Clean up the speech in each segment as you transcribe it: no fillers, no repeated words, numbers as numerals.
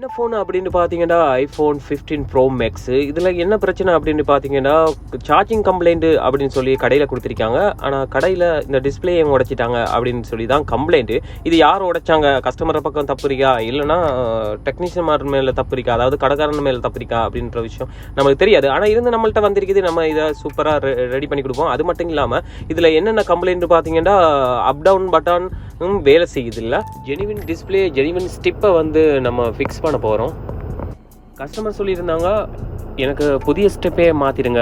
என்ன ஃபோன் அப்படின்னு பார்த்தீங்கன்னா ஐஃபோன் 15 ப்ரோ மேக்ஸு. இதில் என்ன பிரச்சனை அப்படின்னு பார்த்தீங்கன்னா சார்ஜிங் கம்ப்ளைண்ட்டு அப்படின்னு சொல்லி கடையில் கொடுத்துருக்காங்க. ஆனால் கடையில் இந்த டிஸ்பிளே உடைச்சிட்டாங்க அப்படின்னு சொல்லி தான் கம்ப்ளைண்ட்டு. இது யார் உடைச்சாங்க? கஸ்டமர் பக்கம் தப்பு இருக்கா, இல்லைனா டெக்னீஷியன் மேலே தப்பு இருக்கா, அதாவது கடைக்காரன் மேலே தப்பு இருக்கா அப்படின்ற விஷயம் நமக்கு தெரியாது. ஆனால் இருந்து நம்மள்ட்ட வந்திருக்குது, நம்ம இதை சூப்பராக ரெடி பண்ணி கொடுப்போம். அது மட்டும் இல்லாமல் இதில் என்னென்ன கம்ப்ளைண்ட் பார்த்தீங்கன்னா அப் டவுன் பட்டன் வேலை செய்யுது இல்லை, ஜெனிவின் டிஸ்பிளே ஜெனிவின் ஸ்டிப்பை வந்து நம்ம ஃபிக்ஸ் பண்ண போகிறோம். கஸ்டமர் சொல்லியிருந்தாங்க எனக்கு புதிய ஸ்டெப்பே மாற்றிடுங்க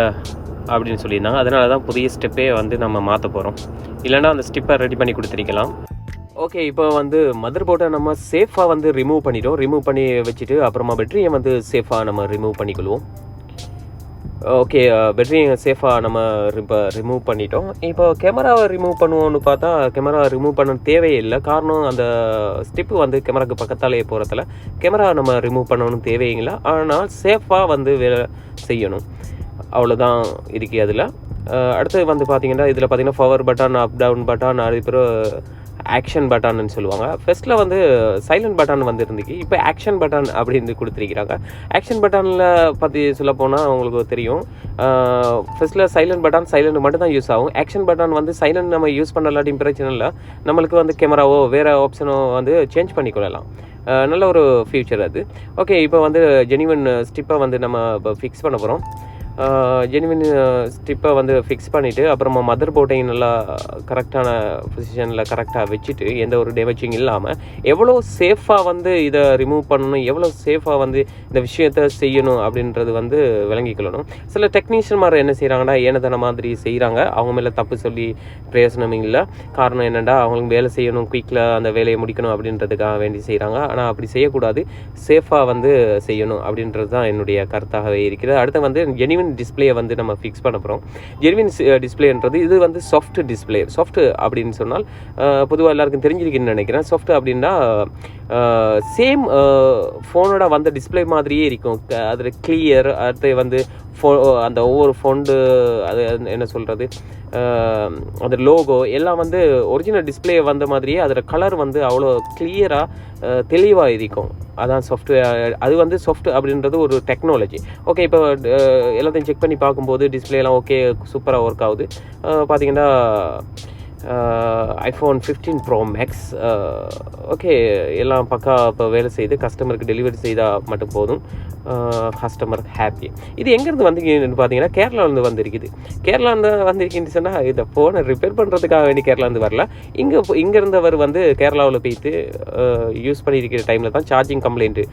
அப்படின்னு சொல்லியிருந்தாங்க. அதனால தான் புதிய ஸ்டெப்பே வந்து நம்ம மாற்ற போகிறோம். இல்லைனா அந்த ஸ்டிப்பை ரெடி பண்ணி கொடுத்துருக்கலாம். ஓகே, இப்போ வந்து மதர் போர்டை நம்ம சேஃபாக வந்து ரிமூவ் பண்ணிட்டோம். ரிமூவ் பண்ணி வச்சுட்டு அப்புறமா பேட்டரியை வந்து சேஃபாக நம்ம ரிமூவ் பண்ணிக்கொள்வோம். ஓகே, பேட்டரியை சேஃபாக நம்ம இப்போ ரிமூவ் பண்ணிட்டோம். இப்போ கேமராவை ரிமூவ் பண்ணுவோன்னு பார்த்தா கேமரா ரிமூவ் பண்ண தேவையில்லை. காரணம் அந்த ஸ்டிப்பு வந்து கேமராவுக்கு பக்கத்தாலேயே போகிறதுல கேமரா நம்ம ரிமூவ் பண்ணணும்னு தேவையில்லை. ஆனால் சேஃபாக வந்து வேலை செய்யணும், அவ்வளோதான் இருக்குது அதில். அடுத்து வந்து பார்த்திங்கன்னா இதில் பார்த்திங்கன்னா power button, up down button, அதுக்கப்புறம் ஆக்ஷன் பட்டான்னு சொல்லுவாங்க. ஃபர்ஸ்ட்டில் வந்து சைலண்ட் பட்டன் வந்து இருந்துச்சு, இப்போ ஆக்ஷன் பட்டன் அப்படின்னு கொடுத்துருக்கிறாங்க. ஆக்ஷன் பட்டனில் பற்றி சொல்ல போனால் உங்களுக்கு தெரியும், ஃபர்ஸ்ட்டில் சைலண்ட் மட்டும் தான் யூஸ் ஆகும். ஆக்ஷன் பட்டன் வந்து சைலண்ட் நம்ம யூஸ் பண்ணலாட்டியும் பிரச்சனை இல்லை, நம்மளுக்கு வந்து கேமராவோ வேறு ஆப்ஷனோ வந்து சேஞ்ச் பண்ணிக்கொள்ளலாம். நல்ல ஒரு ஃபியூச்சர் அது. ஓகே, இப்போ வந்து ஜெனிவன் ஸ்டிப்பை வந்து நம்ம இப்போ ஃபிக்ஸ் பண்ண போகிறோம். ஜெனிவின் ஸ்டிப்பை வந்து ஃபிக்ஸ் பண்ணிவிட்டு அப்புறமா மதர் போர்டையும் நல்லா கரெக்டான பொசிஷனில் கரெக்டாக வச்சுட்டு எந்த ஒரு டேமேஜிங் இல்லாமல் எவ்வளோ சேஃபாக வந்து இதை ரிமூவ் பண்ணணும், எவ்வளோ சேஃபாக வந்து இந்த விஷயத்தை செய்யணும் அப்படின்றது வந்து விளங்கிக்கொள்ளணும். சில டெக்னீஷியன் மாதிரி என்ன செய்கிறாங்கன்னா ஏனதான மாதிரி செய்கிறாங்க. அவங்க மேலே தப்பு சொல்லி பிரயோசனம் இல்லை. காரணம் என்னென்னா அவங்களுக்கு வேலை செய்யணும், குயிக்கில் அந்த வேலையை முடிக்கணும் அப்படின்றதுக்காக வேண்டி செய்கிறாங்க. ஆனால் அப்படி செய்யக்கூடாது, சேஃபாக வந்து செய்யணும் அப்படின்றது தான் என்னுடைய கருத்தாகவே இருக்கிறது. அடுத்து வந்து ஜெனிவின் டிஸ்பிளேயை வந்து நம்ம ஃபிக்ஸ் பண்ண போகிறோம். ஜெனிவின் டிஸ்பிளேன்றது இது வந்து சாஃப்ட் டிஸ்பிளே. சாஃப்ட் அப்படின்னு சொன்னால் பொதுவாக எல்லாருக்கும் தெரிஞ்சிருக்குன்னு நினைக்கிறேன். சாஃப்ட் அப்படின்னா சேம் ஃபோனோட வந்த டிஸ்பிளே மாதிரியே இருக்கும். அதில் கிளியர், அடுத்து வந்து அந்த ஒவ்வொரு ஃபோண்டு அது என்ன சொல்கிறது, அந்த லோகோ எல்லாம் வந்து ஒரிஜினல் டிஸ்பிளே வந்த மாதிரியே அதில் கலர் வந்து அவ்வளோ கிளியராக தெளிவாக இருக்கும். அதான் சாஃப்ட்வேர். அது வந்து சாஃப்ட் அப்படின்றது ஒரு டெக்னாலஜி. ஓகே, இப்போ எல்லாத்தையும் செக் பண்ணி பார்க்கும்போது டிஸ்பிளேலாம் ஓகே, சூப்பராக ஒர்க் ஆகுது. பார்த்திங்கன்னா ஐஃபோன் 15 ப்ரோ மேக்ஸ் ஓகே, எல்லாம் பக்கா இப்போ வேலை செய்து கஸ்டமருக்கு டெலிவரி செய்தால் மட்டும் போதும், கஸ்டமர் ஹாப்பி. இது எங்கேருந்து வந்தீங்கன்னு பார்த்தீங்கன்னா கேரளாவிலேருந்து வந்திருக்குது. கேரளாவில் வந்திருக்குன்னு சொன்னால் இதை ஃபோனை ரிப்பேர் பண்ணுறதுக்காக வேண்டி கேரளாவிலேருந்து வரல. இங்கே இருந்தவர் வந்து கேரளாவில் போய்த்து யூஸ் பண்ணியிருக்கிற டைமில் தான் சார்ஜிங் கம்ப்ளைண்ட்டு